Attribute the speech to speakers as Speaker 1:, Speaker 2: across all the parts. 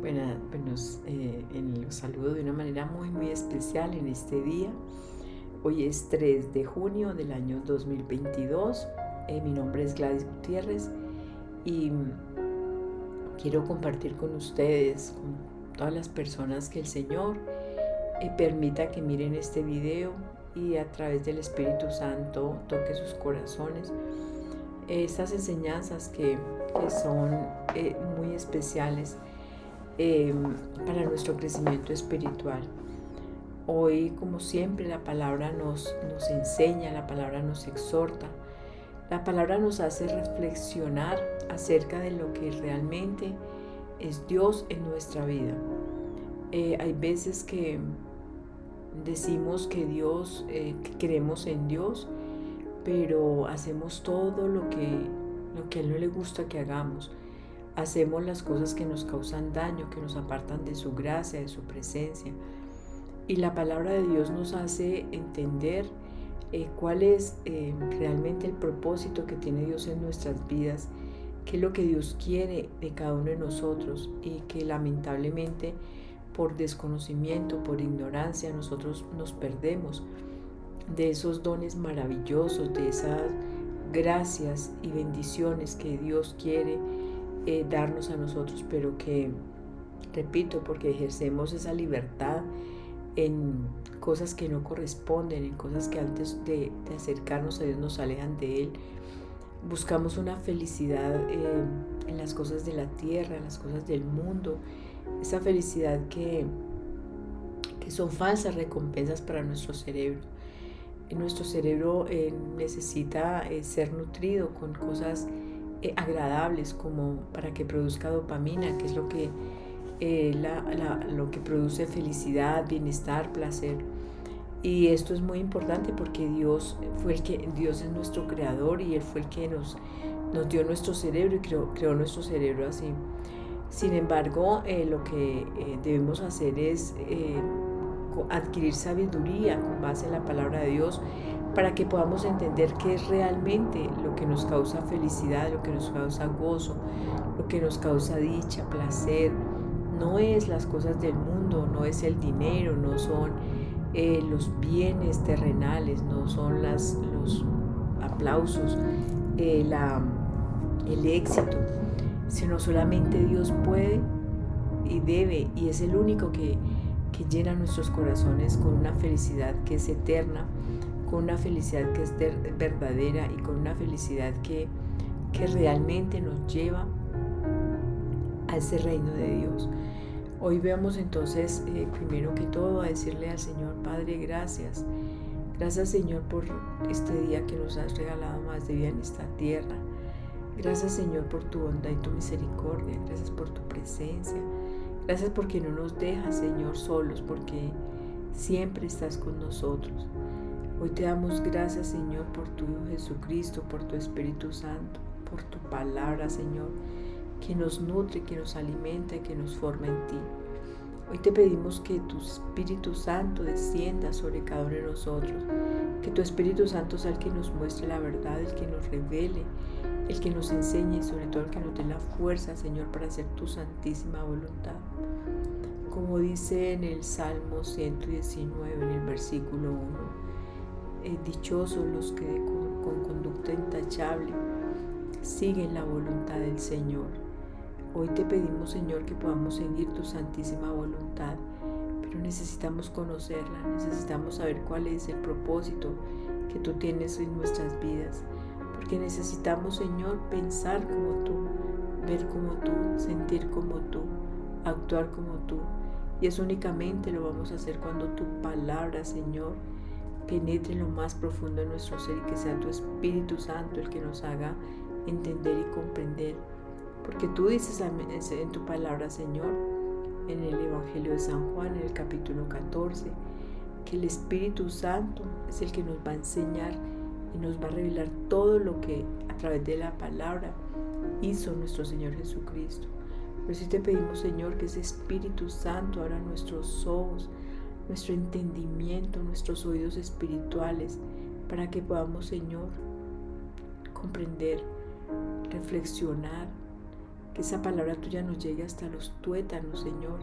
Speaker 1: Los saludo de una manera muy especial en este día. Hoy es 3 de junio del año 2022. Mi nombre es Gladys Gutiérrez y quiero compartir con ustedes, con todas las personas que el Señor permita que miren este video y a través del Espíritu Santo toque sus corazones. Estas enseñanzas que son muy especiales para nuestro crecimiento espiritual. Hoy, como siempre, la palabra nos enseña, la palabra nos exhorta, la palabra nos hace reflexionar acerca de lo que realmente es Dios en nuestra vida. Hay veces que decimos que que creemos en Dios, pero hacemos todo lo que a Él no le gusta que hagamos. Hacemos las cosas que nos causan daño, que nos apartan de su gracia, de su presencia. Y la palabra de Dios nos hace entender cuál es realmente el propósito que tiene Dios en nuestras vidas, qué es lo que Dios quiere de cada uno de nosotros, y que lamentablemente por desconocimiento, por ignorancia, nosotros nos perdemos de esos dones maravillosos, de esas gracias y bendiciones que Dios quiere darnos a nosotros, pero que, repito, porque ejercemos esa libertad en cosas que no corresponden, en cosas que antes de acercarnos a Dios nos alejan de Él. Buscamos una felicidad en las cosas de la tierra, en las cosas del mundo, esa felicidad que son falsas recompensas para nuestro cerebro. Nuestro cerebro necesita ser nutrido con cosas agradables, como para que produzca dopamina, que es lo que produce felicidad, bienestar, placer. Y esto es muy importante porque Dios es nuestro creador, y Él fue el que nos dio nuestro cerebro y creó nuestro cerebro así. Sin embargo, lo que debemos hacer es adquirir sabiduría con base en la palabra de Dios, para que podamos entender qué es realmente lo que nos causa felicidad, lo que nos causa gozo, lo que nos causa dicha, placer. No es las cosas del mundo, no es el dinero, no son los bienes terrenales, no son los aplausos, el éxito, sino solamente Dios puede y debe, y es el único que llena nuestros corazones con una felicidad que es eterna, con una felicidad que es verdadera, y con una felicidad que realmente nos lleva a ese reino de Dios. Hoy veamos entonces, primero que todo, a decirle al Señor: Padre, gracias. Gracias, Señor, por este día que nos has regalado más de vida en esta tierra. Gracias, Señor, por tu bondad y tu misericordia. Gracias por tu presencia. Gracias porque no nos dejas, Señor, solos, porque siempre estás con nosotros. Hoy te damos gracias, Señor, por tu Hijo Jesucristo, por tu Espíritu Santo, por tu palabra, Señor, que nos nutre, que nos alimenta y que nos forma en ti. Hoy te pedimos que tu Espíritu Santo descienda sobre cada uno de nosotros, que tu Espíritu Santo sea el que nos muestre la verdad, el que nos revele, el que nos enseñe, y sobre todo el que nos dé la fuerza, Señor, para hacer tu santísima voluntad. Como dice en el Salmo 119, en el versículo 1, dichosos los que con conducta intachable siguen la voluntad del Señor. Hoy te pedimos, Señor, que podamos seguir tu santísima voluntad, pero necesitamos conocerla, necesitamos saber cuál es el propósito que tú tienes en nuestras vidas, porque necesitamos, Señor, pensar como tú, ver como tú, sentir como tú, actuar como tú. Y eso únicamente lo vamos a hacer cuando tu palabra, Señor, penetre en lo más profundo de nuestro ser, y que sea tu Espíritu Santo el que nos haga entender y comprender. Porque tú dices en tu palabra, Señor, en el Evangelio de San Juan, en el capítulo 14, que el Espíritu Santo es el que nos va a enseñar y nos va a revelar todo lo que a través de la palabra hizo nuestro Señor Jesucristo. Por eso te pedimos, Señor, que ese Espíritu Santo abra nuestros ojos, nuestro entendimiento, nuestros oídos espirituales, para que podamos, Señor, comprender, reflexionar Que esa palabra tuya nos llegue hasta los tuétanos, Señor,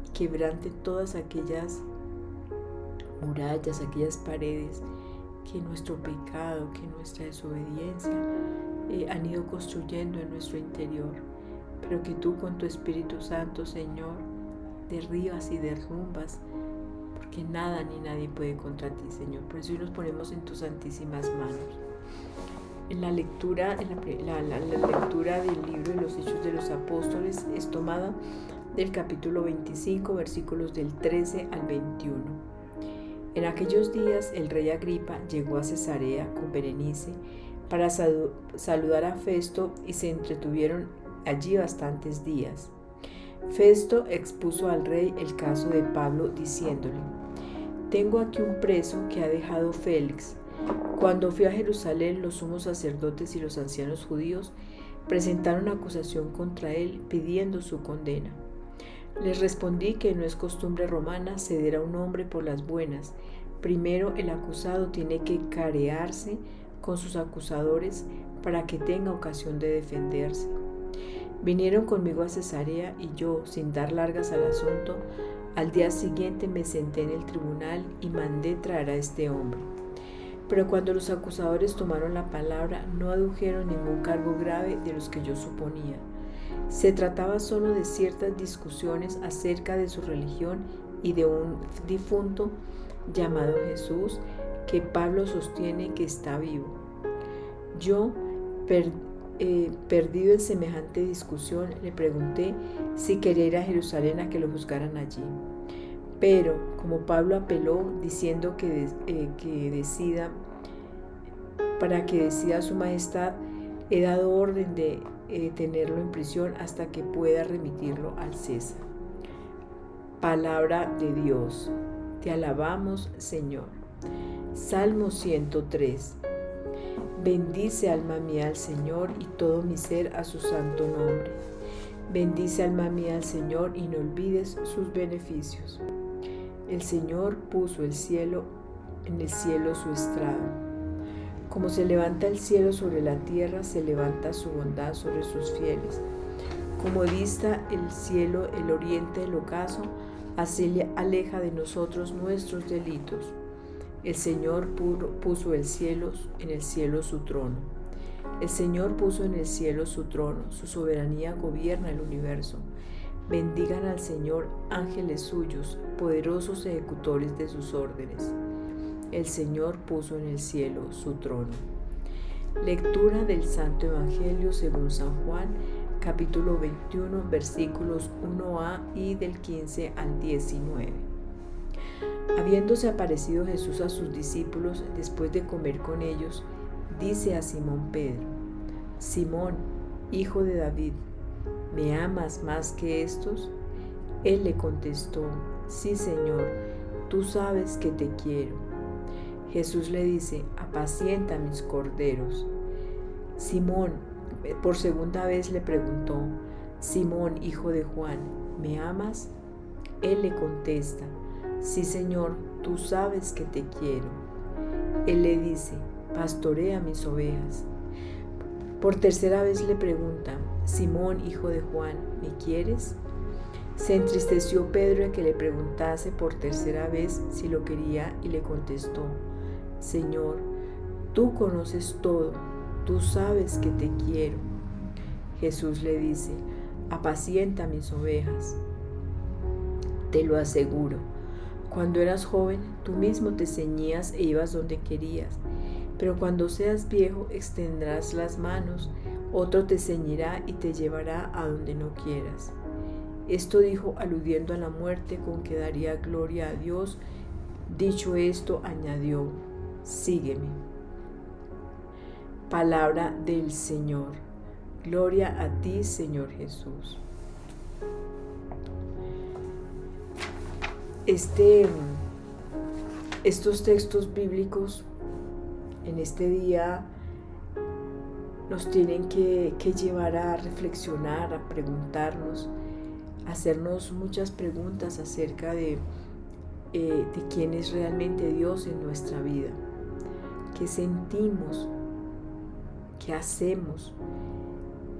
Speaker 1: y quebrante todas aquellas murallas, aquellas paredes que nuestro pecado, que nuestra desobediencia han ido construyendo en nuestro interior. Pero que tú con tu Espíritu Santo, Señor, derribas y derrumbas, porque nada ni nadie puede contra ti, Señor. Por eso hoy nos ponemos en tus santísimas manos. En la lectura, la lectura del libro de los Hechos de los Apóstoles es tomada del capítulo 25, versículos del 13 al 21. En aquellos días el rey Agripa llegó a Cesarea con Berenice para saludar a Festo y se entretuvieron allí bastantes días. Festo expuso al rey el caso de Pablo diciéndole: «Tengo aquí un preso que ha dejado Félix. Cuando fui a Jerusalén, los sumos sacerdotes y los ancianos judíos presentaron acusación contra él pidiendo su condena. Les respondí que no es costumbre romana ceder a un hombre por las buenas. Primero el acusado tiene que carearse con sus acusadores para que tenga ocasión de defenderse. Vinieron conmigo a Cesarea y yo, sin dar largas al asunto, al día siguiente me senté en el tribunal y mandé traer a este hombre. Pero cuando los acusadores tomaron la palabra, no adujeron ningún cargo grave de los que yo suponía. Se trataba solo de ciertas discusiones acerca de su religión y de un difunto llamado Jesús, que Pablo sostiene que está vivo. Yo, perdido en semejante discusión, le pregunté si quería ir a Jerusalén a que lo juzgaran allí. Pero, como Pablo apeló diciendo para que decida su majestad, he dado orden de tenerlo en prisión hasta que pueda remitirlo al César». Palabra de Dios. Te alabamos, Señor. Salmo 103. Bendice, alma mía, al Señor, y todo mi ser a su santo nombre. Bendice, alma mía, al Señor, y no olvides sus beneficios. El Señor puso en el cielo su estrado. Como se levanta el cielo sobre la tierra, se levanta su bondad sobre sus fieles. Como dista el cielo el oriente del ocaso, así aleja de nosotros nuestros delitos. El Señor puso en el cielo su trono. El Señor puso en el cielo su trono, su soberanía gobierna el universo. Bendigan al Señor ángeles suyos, poderosos ejecutores de sus órdenes. El Señor puso en el cielo su trono. Lectura del Santo Evangelio según San Juan, capítulo 21, versículos 1a y del 15 al 19. Habiéndose aparecido Jesús a sus discípulos después de comer con ellos, dice a Simón Pedro: «Simón, hijo de David, ¿me amas más que estos?». Él le contestó: «Sí, Señor, tú sabes que te quiero». Jesús le dice: «Apacienta mis corderos». Simón, por segunda vez le preguntó: «Simón, hijo de Juan, ¿me amas?». Él le contesta: «Sí, Señor, tú sabes que te quiero». Él le dice: «Pastorea mis ovejas». Por tercera vez le pregunta: «Simón, hijo de Juan, ¿me quieres?». Se entristeció Pedro en que le preguntase por tercera vez si lo quería y le contestó: «Señor, tú conoces todo, tú sabes que te quiero». Jesús le dice: «Apacienta mis ovejas». Te lo aseguro, cuando eras joven, tú mismo te ceñías e ibas donde querías, pero cuando seas viejo extenderás las manos, otro te ceñirá y te llevará a donde no quieras. Esto dijo aludiendo a la muerte con que daría gloria a Dios. Dicho esto, añadió: «Sígueme». Palabra del Señor. Gloria a ti, Señor Jesús. Estos textos bíblicos en este día nos tienen que llevar a reflexionar, a preguntarnos, a hacernos muchas preguntas acerca de quién es realmente Dios en nuestra vida, qué sentimos, qué hacemos,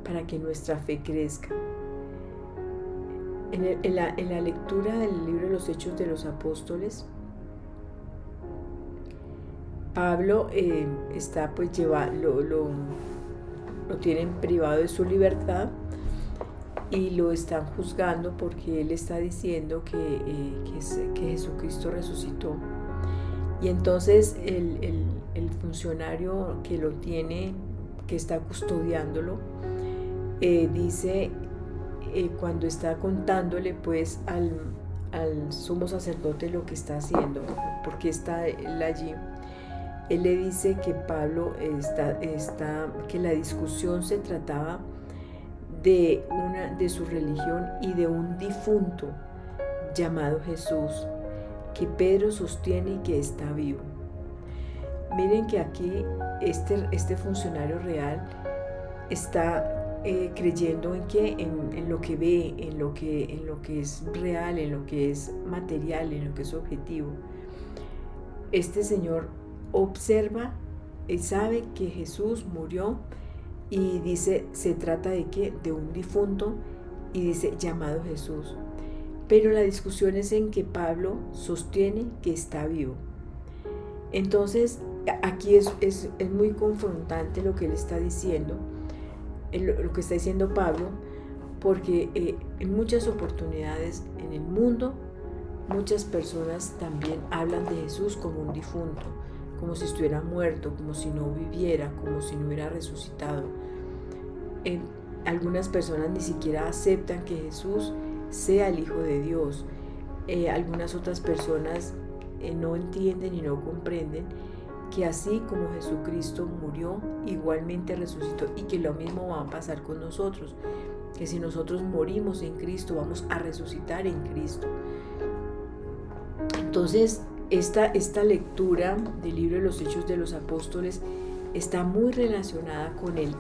Speaker 1: para que nuestra fe crezca. En la lectura del libro de los Hechos de los Apóstoles, Pablo está pues lo tienen privado de su libertad y lo están juzgando porque él está diciendo que Jesucristo resucitó. Y entonces el funcionario que lo tiene, que está custodiándolo, dice, cuando está contándole pues al sumo sacerdote lo que está haciendo, porque está él allí, él le dice que Pablo que la discusión se trataba de su religión y de un difunto llamado Jesús, que Pedro sostiene que está vivo. Miren que aquí este funcionario real está creyendo en lo que ve, en lo que es real, en lo que es material, en lo que es objetivo. Este señor observa y sabe que Jesús murió y dice, se trata de ¿qué? De un difunto, y dice llamado Jesús. Pero la discusión es en que Pablo sostiene que está vivo. Entonces aquí es muy confrontante lo que él está diciendo, lo que está diciendo Pablo, porque en muchas oportunidades en el mundo muchas personas también hablan de Jesús como un difunto, como si estuviera muerto, como si no viviera, como si no hubiera resucitado. Algunas personas ni siquiera aceptan que Jesús sea el Hijo de Dios. Algunas otras personas no entienden y no comprenden que así como Jesucristo murió, igualmente resucitó, y que lo mismo va a pasar con nosotros, que si nosotros morimos en Cristo, vamos a resucitar en Cristo. Entonces, esta lectura del libro de los Hechos de los Apóstoles está muy relacionada con el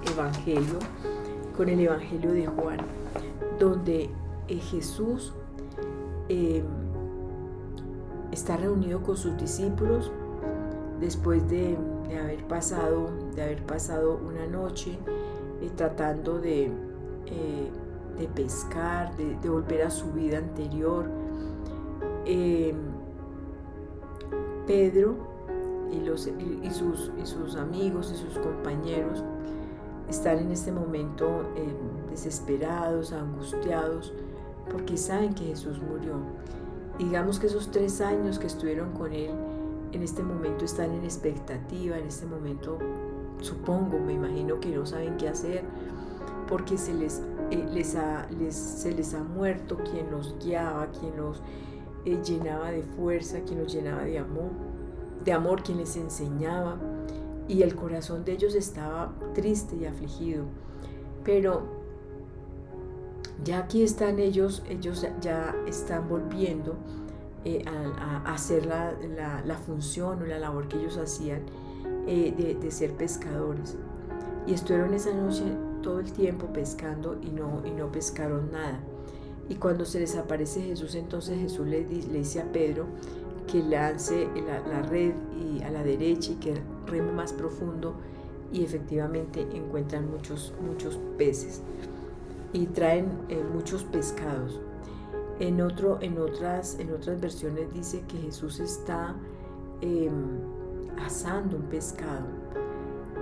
Speaker 1: Evangelio de Juan, donde Jesús está reunido con sus discípulos después de haber pasado una noche tratando de pescar, de volver a su vida anterior. Pedro y sus amigos y sus compañeros están en este momento desesperados, angustiados, porque saben que Jesús murió. Digamos que esos 3 años que estuvieron con él, en este momento están en expectativa, en este momento me imagino que no saben qué hacer, porque se les ha muerto quien los guiaba, quien los llenaba de fuerza, quien los llenaba de amor, quien les enseñaba, y el corazón de ellos estaba triste y afligido. Pero ya aquí están ellos ya están volviendo a hacer la función o la labor que ellos hacían de ser pescadores, y estuvieron esa noche todo el tiempo pescando y no pescaron nada. Y cuando se les aparece Jesús, entonces Jesús le dice a Pedro que lance la red a la derecha y que reme más profundo, y efectivamente encuentran muchos peces y traen muchos pescados. En otras versiones dice que Jesús está asando un pescado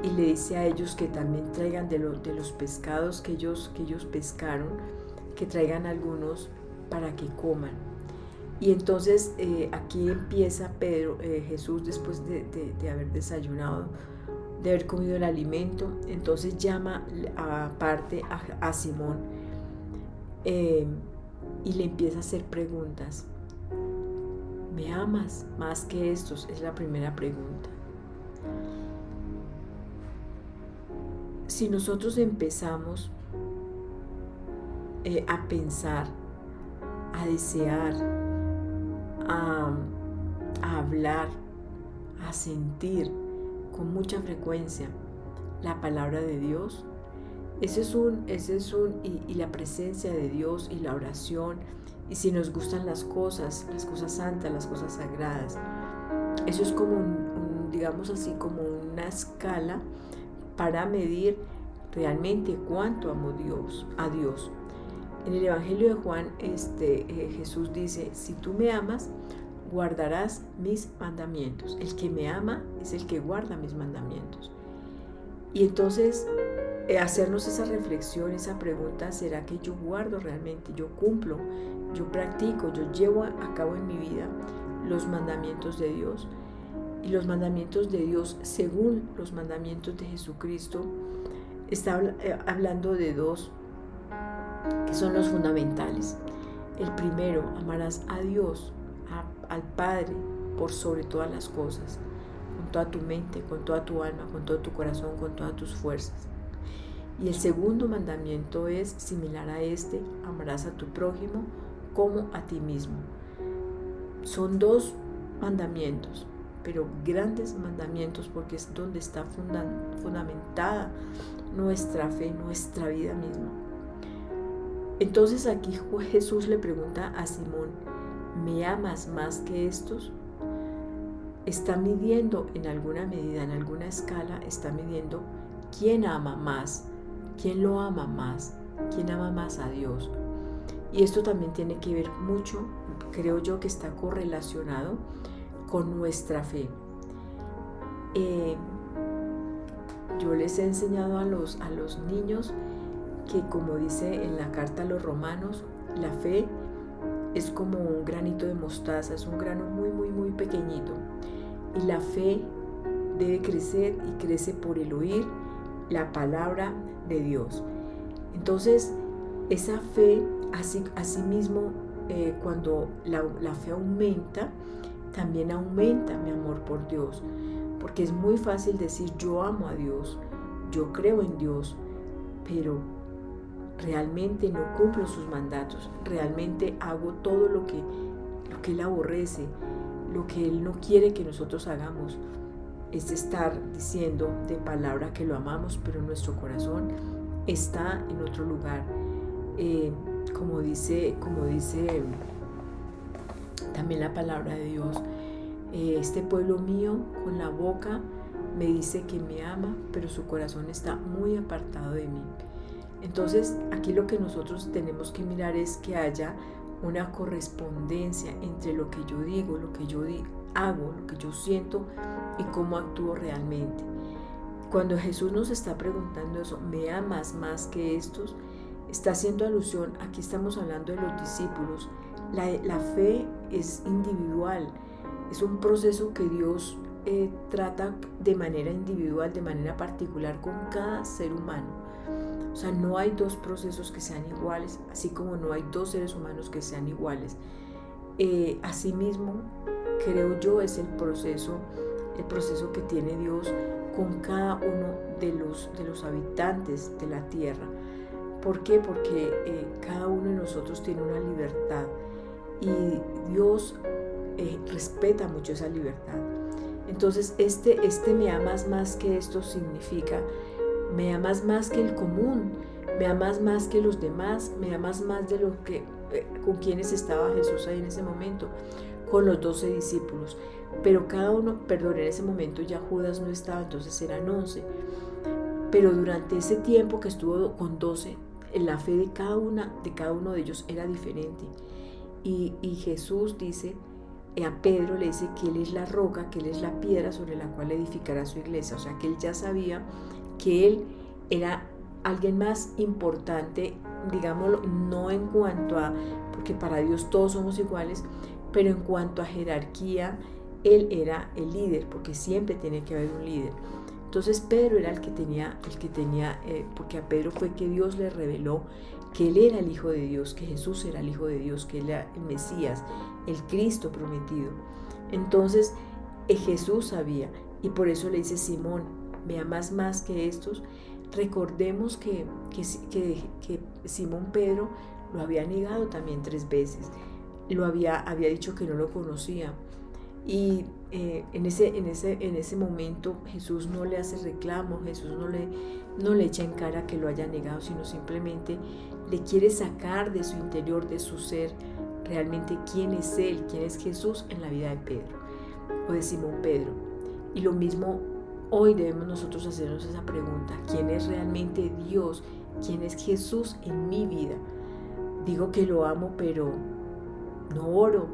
Speaker 1: y le dice a ellos que también traigan de los pescados que ellos pescaron, que traigan algunos para que coman. Y entonces aquí empieza Jesús, después de haber desayunado, de haber comido el alimento, entonces llama aparte a Simón y le empieza a hacer preguntas. ¿Me amas más que estos? Es la primera pregunta. Si nosotros empezamos a pensar, a desear, a hablar, a sentir con mucha frecuencia la palabra de Dios, y la presencia de Dios y la oración, y si nos gustan las cosas santas, las cosas sagradas, eso es como digamos así, como una escala para medir realmente cuánto amo a Dios. En el Evangelio de Juan, Jesús dice, si tú me amas, guardarás mis mandamientos. El que me ama es el que guarda mis mandamientos. Y entonces, hacernos esa reflexión, esa pregunta, ¿será que yo guardo realmente, yo cumplo, yo practico, yo llevo a cabo en mi vida los mandamientos de Dios? Y los mandamientos de Dios, según los mandamientos de Jesucristo, está hablando de dos que son los fundamentales. El primero, amarás a Dios, al Padre, por sobre todas las cosas, con toda tu mente, con toda tu alma, con todo tu corazón, con todas tus fuerzas. Y el segundo mandamiento es similar a este, amarás a tu prójimo como a ti mismo. Son dos mandamientos, pero grandes mandamientos, porque es donde está fundamentada nuestra fe, nuestra vida misma. Entonces aquí Jesús le pregunta a Simón, ¿me amas más que estos? Está midiendo en alguna medida, en alguna escala, está midiendo quién ama más, quién lo ama más, quién ama más a Dios. Y esto también tiene que ver mucho, creo yo, que está correlacionado con nuestra fe. Yo les he enseñado a los niños que, como dice en la carta a los Romanos, la fe es como un granito de mostaza, es un grano muy, muy, muy pequeñito. Y la fe debe crecer y crece por el oír la palabra de Dios. Entonces, esa fe, asimismo, cuando la fe aumenta, también aumenta mi amor por Dios. Porque es muy fácil decir, yo amo a Dios, yo creo en Dios, pero realmente no cumplo sus mandatos, realmente hago todo lo que Él aborrece, lo que Él no quiere que nosotros hagamos. Es estar diciendo de palabra que lo amamos, pero nuestro corazón está en otro lugar. Como dice también la palabra de Dios, este pueblo mío con la boca me dice que me ama, pero su corazón está muy apartado de mí. Entonces, aquí lo que nosotros tenemos que mirar es que haya una correspondencia entre lo que yo digo, lo que yo hago, lo que yo siento y cómo actúo realmente. Cuando Jesús nos está preguntando eso, ¿me amas más que estos? Está haciendo alusión, aquí estamos hablando de los discípulos. La fe es individual, es un proceso que Dios trata de manera individual, de manera particular con cada ser humano. O sea, no hay dos procesos que sean iguales, así como no hay dos seres humanos que sean iguales. Asimismo, creo yo, es el proceso que tiene Dios con cada uno de los habitantes de la tierra. ¿Por qué? Porque cada uno de nosotros tiene una libertad y Dios respeta mucho esa libertad. Entonces, este me amas más que esto significa, me amas más que el común, me amas más que los demás, me amas más de lo que con quienes estaba Jesús ahí en ese momento, con los 12 discípulos. Pero cada uno, perdón, en ese momento ya Judas no estaba, entonces eran 11. Pero durante ese tiempo que estuvo con 12, la fe de cada uno de ellos era diferente. Y Jesús dice, a Pedro le dice que Él es la roca, que Él es la piedra sobre la cual edificará su iglesia. O sea, que Él ya sabía que Él era alguien más importante, digámoslo, no en cuanto a, porque para Dios todos somos iguales, pero en cuanto a jerarquía, Él era el líder, porque siempre tiene que haber un líder. Entonces Pedro era el que tenía, porque a Pedro fue que Dios le reveló que Él era el Hijo de Dios, que Jesús era el Hijo de Dios, que Él era el Mesías, el Cristo prometido. Entonces Jesús sabía, y por eso le dice, Simón, ¿me amas más que estos? Recordemos que Simón Pedro lo había negado también 3 veces, había dicho que no lo conocía. Y en ese momento Jesús no le hace reclamo, Jesús no le echa en cara que lo haya negado, sino simplemente le quiere sacar de su interior, de su ser, realmente quién es Él, quién es Jesús en la vida de Pedro o de Simón Pedro. Y lo mismo Hoy debemos nosotros hacernos esa pregunta: ¿quién es realmente Dios? ¿Quién es Jesús en mi vida? Digo que lo amo, pero no oro,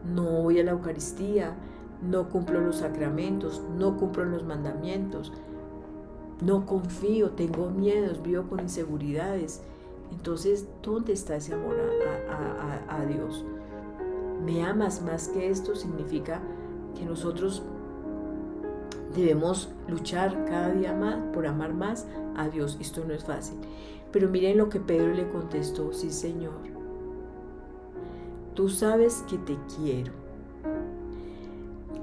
Speaker 1: no voy a la Eucaristía, no cumplo los sacramentos, no cumplo los mandamientos, no confío, tengo miedos, vivo con inseguridades. Entonces, ¿dónde está ese amor a Dios? ¿Me amas más que esto? Significa que nosotros debemos luchar cada día más por amar más a Dios. Esto no es fácil. Pero miren lo que Pedro le contestó: sí, Señor, tú sabes que te quiero.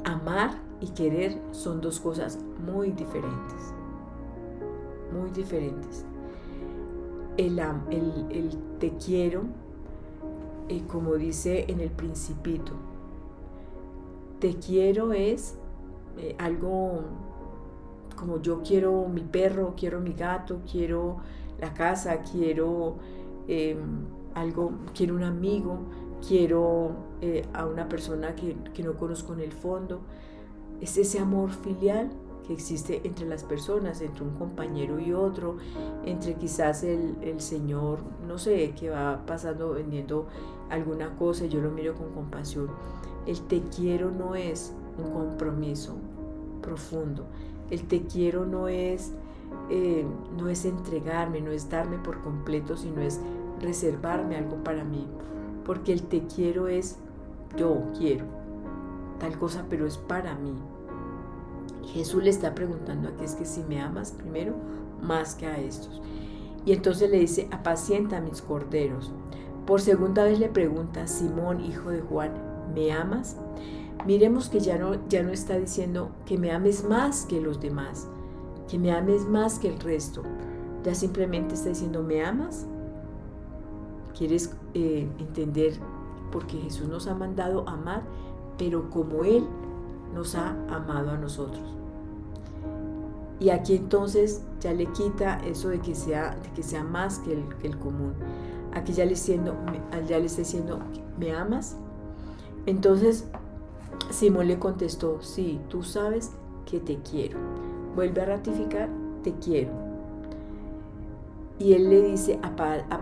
Speaker 1: Amar y querer son dos cosas muy diferentes. Muy diferentes. El te quiero, como dice en el Principito, te quiero es algo como yo quiero mi perro, quiero mi gato, quiero la casa, quiero algo, quiero un amigo, quiero a una persona que no conozco en el fondo. Es ese amor filial que existe entre las personas, entre un compañero y otro, entre quizás el señor, no sé, que va pasando vendiendo alguna cosa y yo lo miro con compasión. El te quiero no es un compromiso profundo. El te quiero no es entregarme, no es darme por completo, sino es reservarme algo para mí. Porque el te quiero es yo quiero tal cosa, pero es para mí. Jesús le está preguntando aquí es que si me amas primero más que a estos. Y entonces le dice: apacienta mis corderos. Por segunda vez le pregunta: Simón, hijo de Juan, ¿me amas? Miremos que ya no está diciendo que me ames más que los demás, que me ames más que el resto. Ya simplemente está diciendo: ¿me amas? ¿Quieres entender? Porque Jesús nos ha mandado amar, pero como Él nos ha amado a nosotros. Y aquí entonces ya le quita eso de que sea más que el común. Aquí ya le está diciendo: ¿me amas? Entonces Simón le contestó: sí, tú sabes que te quiero. Vuelve a ratificar: te quiero. Y él le dice: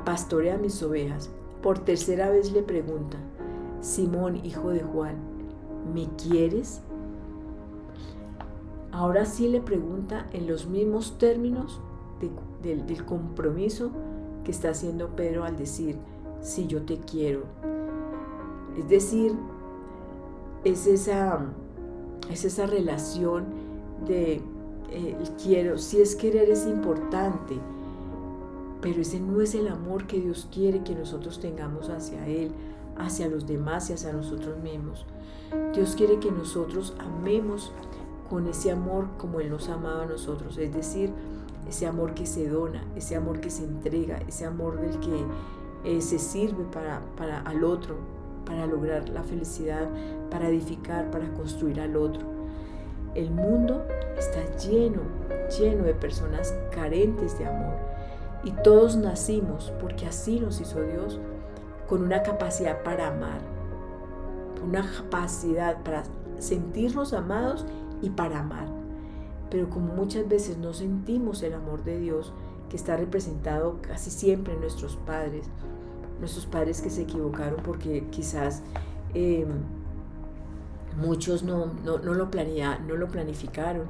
Speaker 1: pastorea mis ovejas. Por tercera vez le pregunta: Simón, hijo de Juan, ¿me quieres? Ahora sí le pregunta en los mismos términos del compromiso que está haciendo Pedro al decir: sí, yo te quiero. Es decir, es esa relación de quiero. Si es querer, es importante, pero ese no es el amor que Dios quiere que nosotros tengamos hacia Él, hacia los demás y hacia nosotros mismos. Dios quiere que nosotros amemos con ese amor como Él nos ha amado a nosotros, es decir, ese amor que se dona, ese amor que se entrega, ese amor del que se sirve para al otro, para lograr la felicidad, para edificar, para construir al otro. El mundo está lleno de personas carentes de amor, y todos nacimos, porque así nos hizo Dios, con una capacidad para amar, una capacidad para sentirnos amados y para amar. Pero como muchas veces no sentimos el amor de Dios, que está representado casi siempre en nuestros padres que se equivocaron porque quizás muchos no lo planificaron,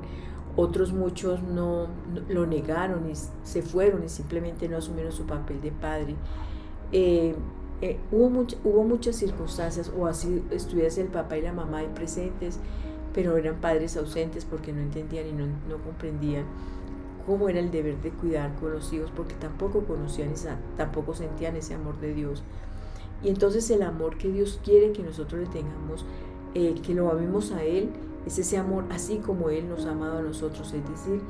Speaker 1: otros muchos no lo negaron y se fueron y simplemente no asumieron su papel de padre. Hubo muchas circunstancias, o así estuviese el papá y la mamá ahí presentes, pero eran padres ausentes porque no entendían y no comprendían cómo era el deber de cuidar con los hijos, porque tampoco conocían tampoco sentían ese amor de Dios. Y entonces el amor que Dios quiere que nosotros le tengamos, que lo amemos a Él, es ese amor así como Él nos ha amado a nosotros, es decir,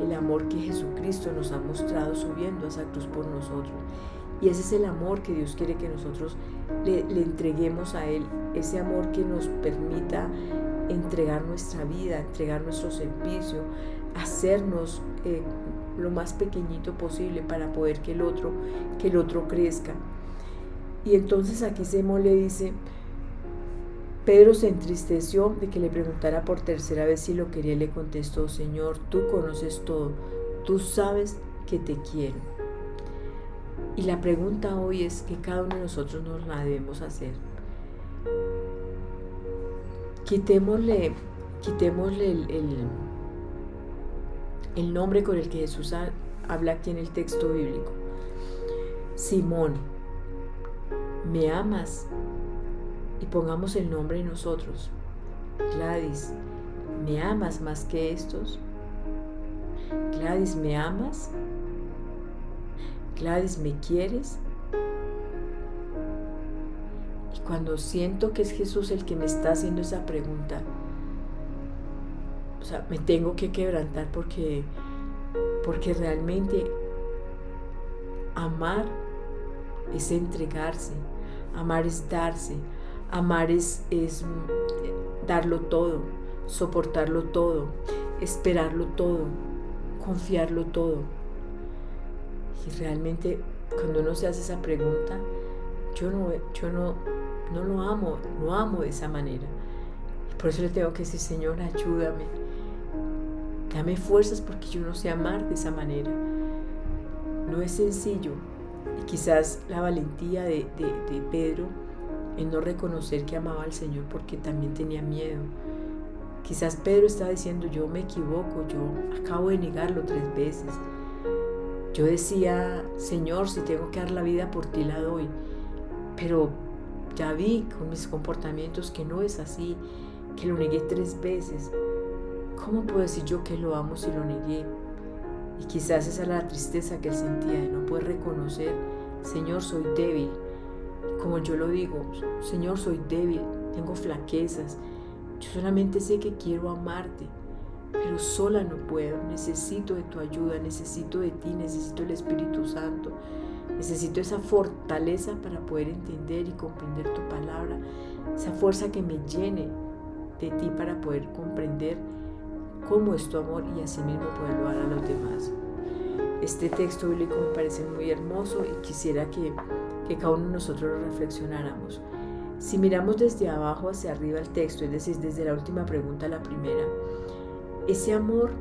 Speaker 1: el amor que Jesucristo nos ha mostrado subiendo a esa cruz por nosotros. Y ese es el amor que Dios quiere que nosotros le entreguemos a Él, ese amor que nos permita entregar nuestra vida, entregar nuestro servicio, hacernos lo más pequeñito posible para poder que el otro crezca. Y entonces aquí Simón le dice: Pedro se entristeció de que le preguntara por tercera vez si lo quería y le contestó: Señor, tú conoces todo, tú sabes que te quiero. Y la pregunta hoy es que cada uno de nosotros nos la debemos hacer. Quitémosle el nombre con el que Jesús habla aquí en el texto bíblico. Simón, ¿me amas? Y pongamos el nombre en nosotros. Gladys, ¿me amas más que estos? Gladys, ¿me amas? Gladys, ¿me quieres? Y cuando siento que es Jesús el que me está haciendo esa pregunta, me tengo que quebrantar porque realmente amar es entregarse, amar es darse, amar es darlo todo, soportarlo todo, esperarlo todo, confiarlo todo. Y realmente cuando uno se hace esa pregunta, yo no lo amo, no amo de esa manera. Y por eso le tengo que decir: Señor, ayúdame, dame fuerzas, porque yo no sé amar de esa manera. No es sencillo. Y quizás la valentía de Pedro en no reconocer que amaba al Señor porque también tenía miedo. Quizás Pedro estaba diciendo: yo me equivoco, yo acabo de negarlo 3 veces. Yo decía: Señor, si tengo que dar la vida por ti, la doy. Pero ya vi con mis comportamientos que no es así, que lo negué 3 veces. ¿Cómo puedo decir yo que lo amo si lo negué? Y quizás esa era la tristeza que él sentía, de no poder reconocer: Señor, soy débil. Como yo lo digo: Señor, soy débil, tengo flaquezas. Yo solamente sé que quiero amarte, pero sola no puedo. Necesito de tu ayuda, necesito de ti, necesito el Espíritu Santo. Necesito esa fortaleza para poder entender y comprender tu palabra, esa fuerza que me llene de ti para poder comprender cómo es tu amor y así mismo poderlo dar a los demás. Este texto bíblico me parece muy hermoso y quisiera que cada uno de nosotros lo reflexionáramos. Si miramos desde abajo hacia arriba el texto, es decir, desde la última pregunta a la primera, ese amor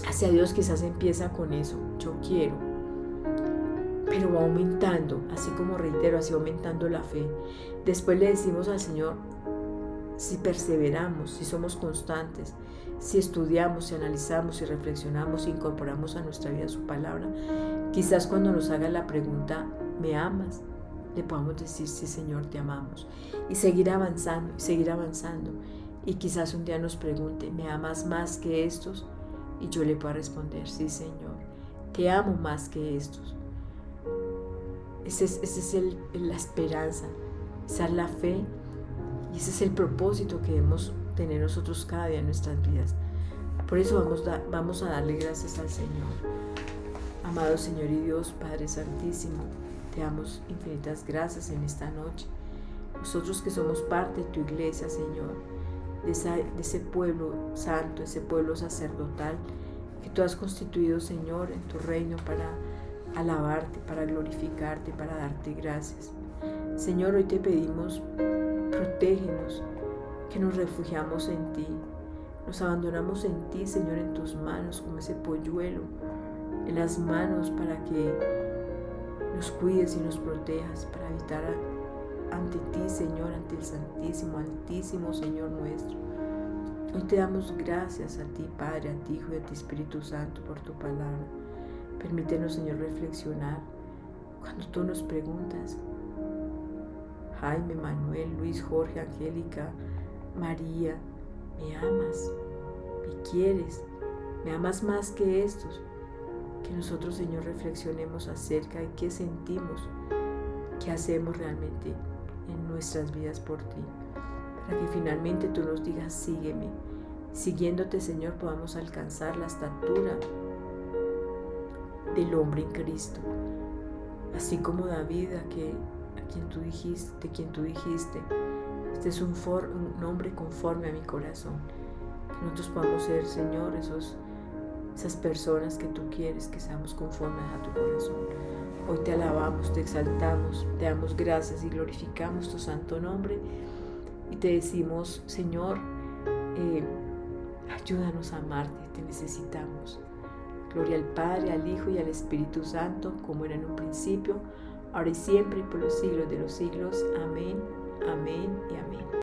Speaker 1: hacia Dios quizás empieza con eso: yo quiero, pero va aumentando, así como reitero, así aumentando la fe. Después le decimos al Señor: si perseveramos, si somos constantes, si estudiamos, si analizamos, si reflexionamos, si incorporamos a nuestra vida su palabra, quizás cuando nos haga la pregunta: ¿me amas?, le podamos decir: sí, Señor, te amamos, y seguir avanzando, y quizás un día nos pregunte: ¿me amas más que estos? Y yo le pueda responder: sí, Señor, te amo más que estos. Esa es la esperanza, esa es la fe, y ese es el propósito que debemos tener nosotros cada día en nuestras vidas. Por eso vamos a darle gracias al Señor. Amado Señor y Dios, Padre Santísimo, te damos infinitas gracias en esta noche. Nosotros que somos parte de tu iglesia, Señor, de ese pueblo santo, ese pueblo sacerdotal que tú has constituido, Señor, en tu reino para alabarte, para glorificarte, para darte gracias. Señor, hoy te pedimos: protégenos, que nos refugiamos en ti. Nos abandonamos en ti, Señor, en tus manos, como ese polluelo en las manos, para que nos cuides y nos protejas, para habitar ante ti, Señor, ante el Santísimo, Altísimo Señor nuestro. Hoy te damos gracias a ti, Padre, a ti, Hijo y a ti, Espíritu Santo, por tu palabra. Permítenos, Señor, reflexionar cuando tú nos preguntas: Jaime, Manuel, Luis, Jorge, Angélica, María, ¿me amas? ¿Me quieres? ¿Me amas más que estos? Que nosotros, Señor, reflexionemos acerca de qué sentimos, qué hacemos realmente en nuestras vidas por ti, para que finalmente tú nos digas: sígueme. Siguiéndote, Señor, podamos alcanzar la estatura del hombre en Cristo, así como David, de quien tú dijiste: este es un hombre conforme a mi corazón. Que nosotros podamos ser, Señor, esas personas que tú quieres que seamos conformes a tu corazón. Hoy te alabamos, te exaltamos, te damos gracias y glorificamos tu santo nombre, y te decimos, Señor, ayúdanos a amarte, te necesitamos. Gloria al Padre, al Hijo y al Espíritu Santo, como era en un principio, ahora y siempre, y por los siglos de los siglos. Amén